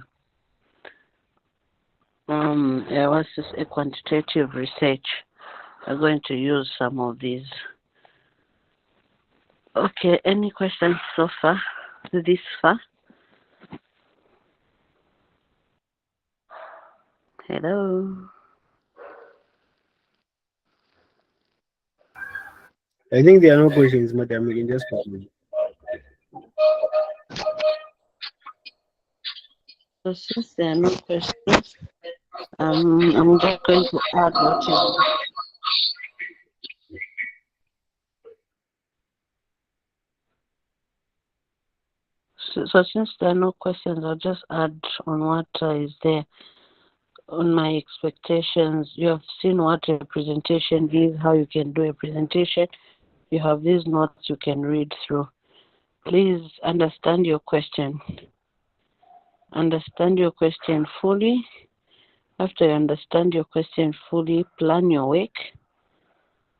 quantitative research, I'm going to use some of these. Okay, any questions so far? This far? Hello. I think there are no questions, madam. We can just continue. So since there are no questions, I'm just going to add what is. So since there are no questions, I'll just add on what is there on my expectations. You have seen what a presentation is, how you can do a presentation. You have these notes you can read through. Please understand your question. Understand your question fully. After you understand your question fully, plan your work.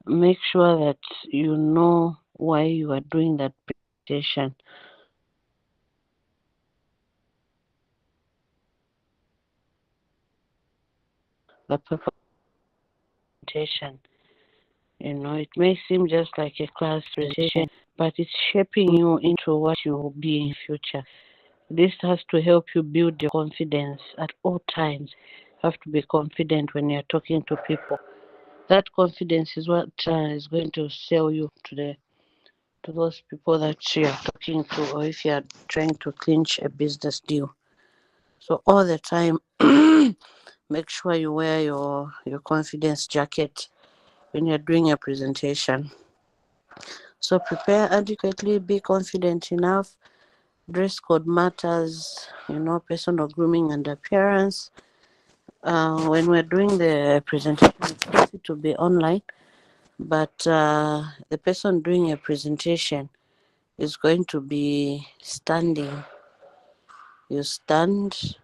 Make sure that you know why you are doing that presentation. The purpose of the presentation. It may seem just like a class presentation, but it's shaping you into what you will be in future. This has to help you build your confidence at all times. You have to be confident when you're talking to people. That confidence is what is going to sell you to those people that you are talking to, or if you are trying to clinch a business deal. So all the time, make sure you wear your confidence jacket when you're doing a presentation. So prepare adequately, be confident enough. Dress code matters, personal grooming and appearance. When we're doing the presentation, it's easy to be online, but the person doing a presentation is going to be standing. You stand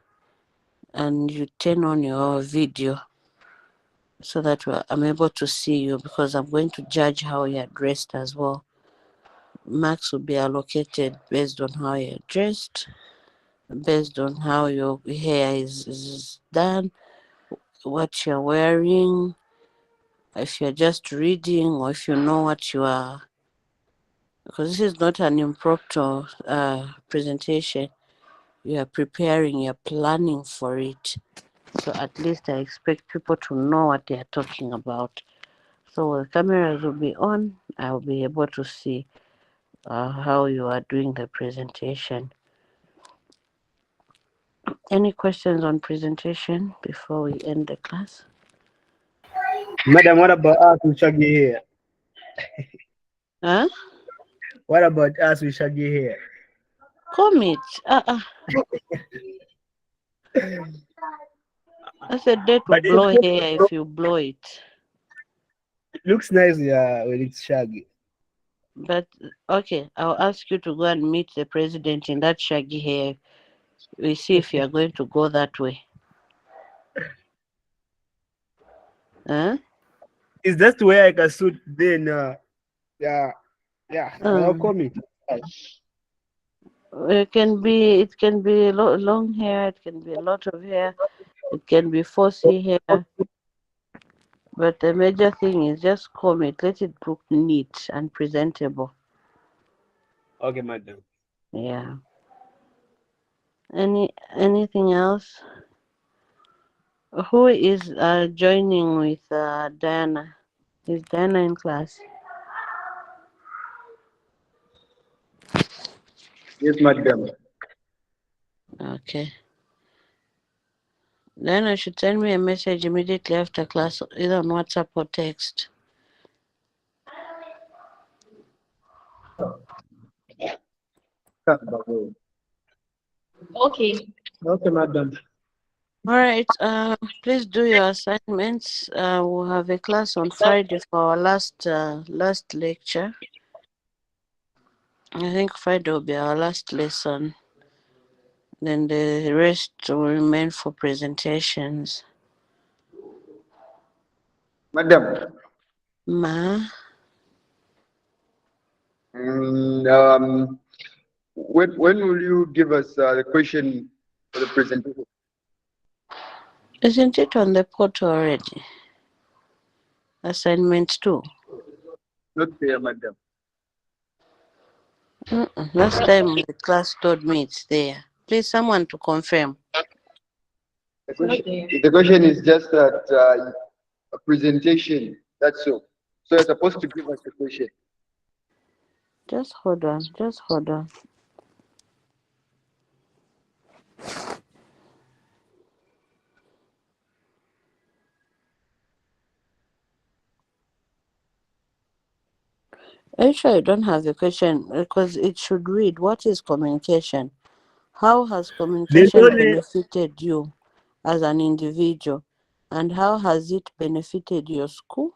and you turn on your video so that I'm able to see you, because I'm going to judge how you're dressed as well. Marks will be allocated based on how you're dressed, based on how your hair is done, what you're wearing, if you're just reading, or if you know what you are. Because this is not an impromptu presentation. You are preparing, you're planning for it. So at least I expect people to know what they are talking about. So the cameras will be on. I will be able to see how you are doing the presentation. Any questions on presentation before we end the class? Madam, what about us with shaggy hair? Huh? What about us with shaggy hair? Comb it. I said that will But blow hair if you blow it. it looks nice, yeah, when it's shaggy. But okay, I'll ask you to go and meet the president in that shaggy hair. We see if you are going to go that way. Huh? Is that the way I can suit then? Yeah, I'll Um, come it. it can be long hair. It can be a lot of hair. It can be 4C hair. But the major thing is just comb it. Let it look neat and presentable. Okay, madam. Yeah. Anything else? Who is joining with Diana? Is Diana in class? Yes, madam. Okay. Diana should send me a message immediately after class, either on WhatsApp or text. Okay. Okay, madam. All right. Please do your assignments. We'll have a class on Friday for our last lecture. I think Friday will be our last lesson. Then the rest will remain for presentations. Madam, Ma, when will you give us the question for the presentation? isn't it on the portal already? Assignment 2. Not there, madam. Last time the class told me it's there. Please, someone to confirm. The question is just that a presentation. That's all. So you're supposed to give us the question. Just hold on. Just hold on. Are you sure you don't have the question? Because it should read, what is communication? How has There's communication only benefited you as an individual, and how has it benefited your school?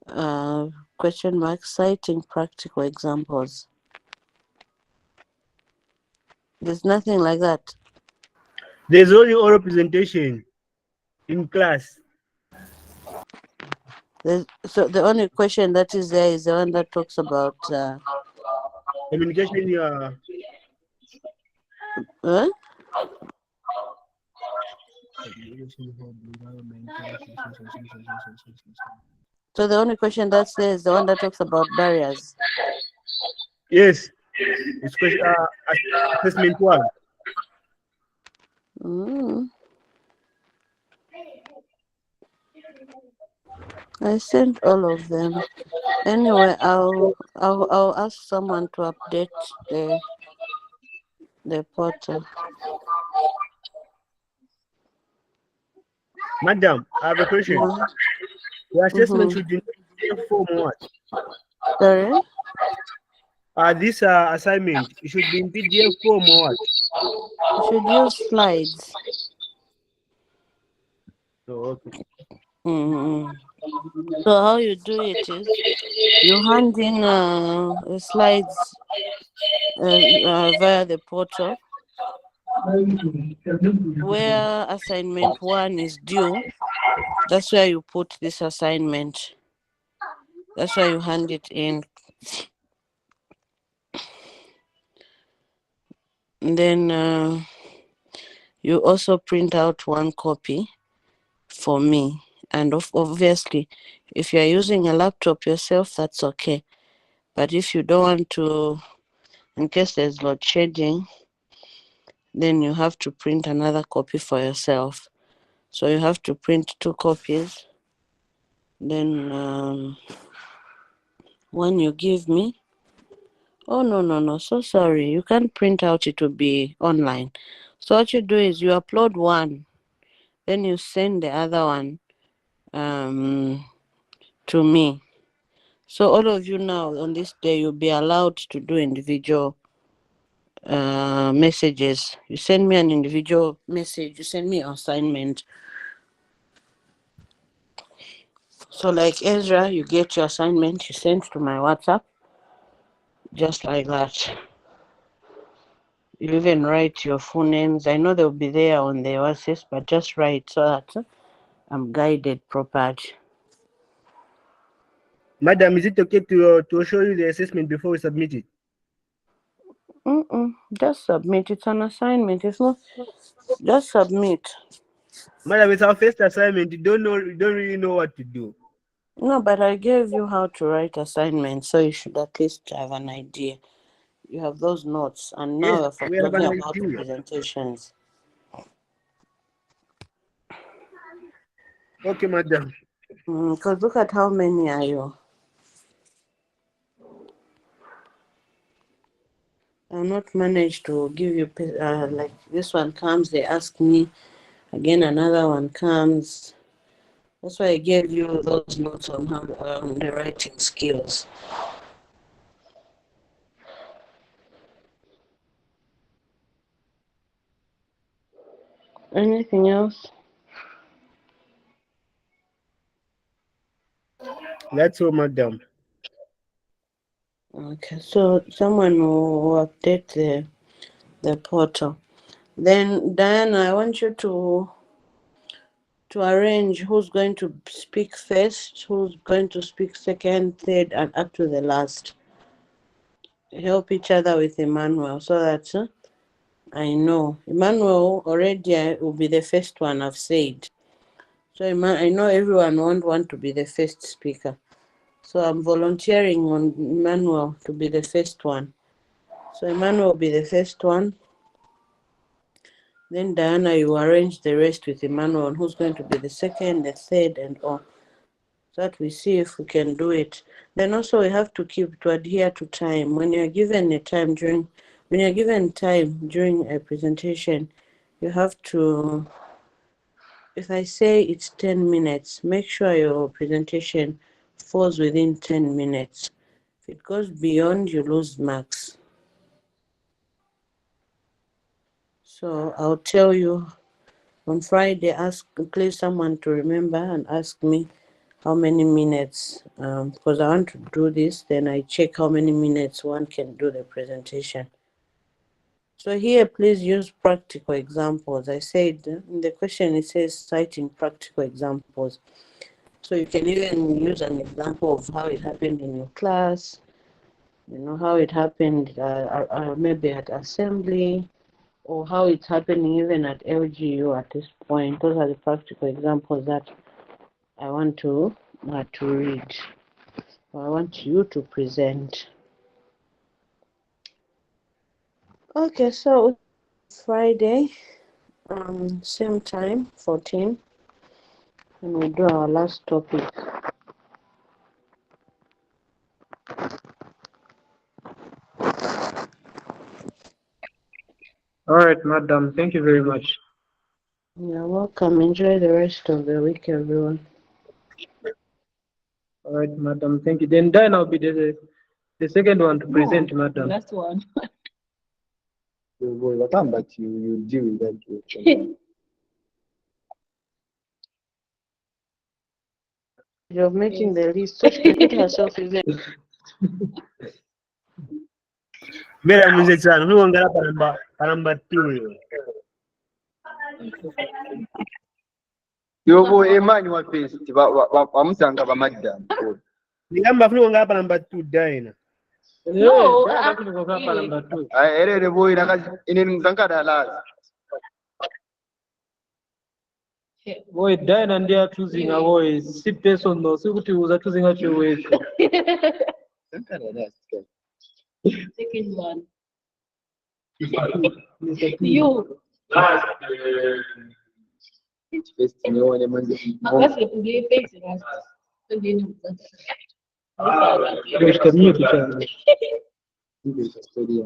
Uh, Question mark, citing practical examples. There's nothing like that. oral presentation in class. So the only question that is there is the one that talks about Communication, uh, so the only question that's there is the one that talks about barriers. yes, it's question assessment one. Mm. I sent all of them. Anyway, I'll ask someone to update the portal. Madam, I have a question. The assessment Mm-hmm. should be in PDF form or what? Sorry. This assignment, it should be in PDF form or what? You should use slides. Oh, okay. Mm-hmm. So how you do it is you hand in the slides via the portal. Where assignment 1 is due, that's where you put this assignment. That's why you hand it in. And then you also print out one copy for me. And obviously, if you're using a laptop yourself, that's okay. But if you don't want to, in case there's load shedding, then you have to print another copy for yourself. So you have to print 2 copies. Then one you give me. Oh, no. So sorry. You can't print out. It will be online. So what you do is you upload one. Then you send the other one to me. So all of you now on this day, you'll be allowed to do individual messages. You send me an individual message. You send me an assignment. So like Ezra, you get your assignment. You send to my WhatsApp. Just like that. You even write your full names. I know they'll be there on the WhatsApp, but just write so that I'm guided properly. Madam, is it okay to show you the assessment before we submit it? Just submit. It's an assignment. It's not. Just submit. Madam, it's our first assignment. You don't really know what to do. No, but I gave you how to write assignments, so you should at least have an idea. You have those notes, and Yes, now we we're have talking an about idea. presentations. Okay, madam. Because look at how many are you. I'll not manage to give you like this one comes. They ask me again. Another one comes. That's why I gave you those notes on how the writing skills. Anything else? That's all, madam. Okay, so someone will update the portal. Then Diana, I want you to arrange who's going to speak first, who's going to speak second, third, and up to the last. Help each other with Emmanuel so that I know. Emmanuel already will be the first one I've said. So I know everyone won't want to be the first speaker. So I'm volunteering on Emmanuel to be the first one. So Emmanuel will be the first one. Then Diana, you arrange the rest with Emmanuel on who's going to be the second, the third, and all. So that we see if we can do it. Then also we have to adhere to time. When you're given time during a presentation, you have to. If I say it's 10 minutes, make sure your presentation falls within 10 minutes. If it goes beyond, you lose marks. So I'll tell you on Friday. Please someone to remember and ask me how many minutes. Because I want to do this. Then I check how many minutes one can do the presentation. So here, please use practical examples. I said in the question it says citing practical examples. So you can even use an example of how it happened in your class, how it happened maybe at assembly, or how it's happening even at LGU at this point. Those are the practical examples that I want to read. I want you to present. Okay, so Friday, same time, 14, and we do our last topic. All right, madam. Thank you very much. You're welcome. Enjoy the rest of the week, everyone. All right, madam. Thank you. Then I'll be the second one to present, madam. Last one. Boy, come back to you deal with that. You're making the list, so she can put herself in there. Mera mzee sana. Mimi ngara paramba 2. Yobo Emani wa face bamusanga bamadda. Nigamba funi ngara paramba 2 daina. No, Erere boy nakazi inen zankada la. Boy, Diana ndiye tuzinga boy, si person no, si kuti uza tuzinga chiwecho. Zankada la. second one. You. First nione manje. Makasi kugie face rasta. Ndini mtata. Kushika mute chana. Ndio story ya.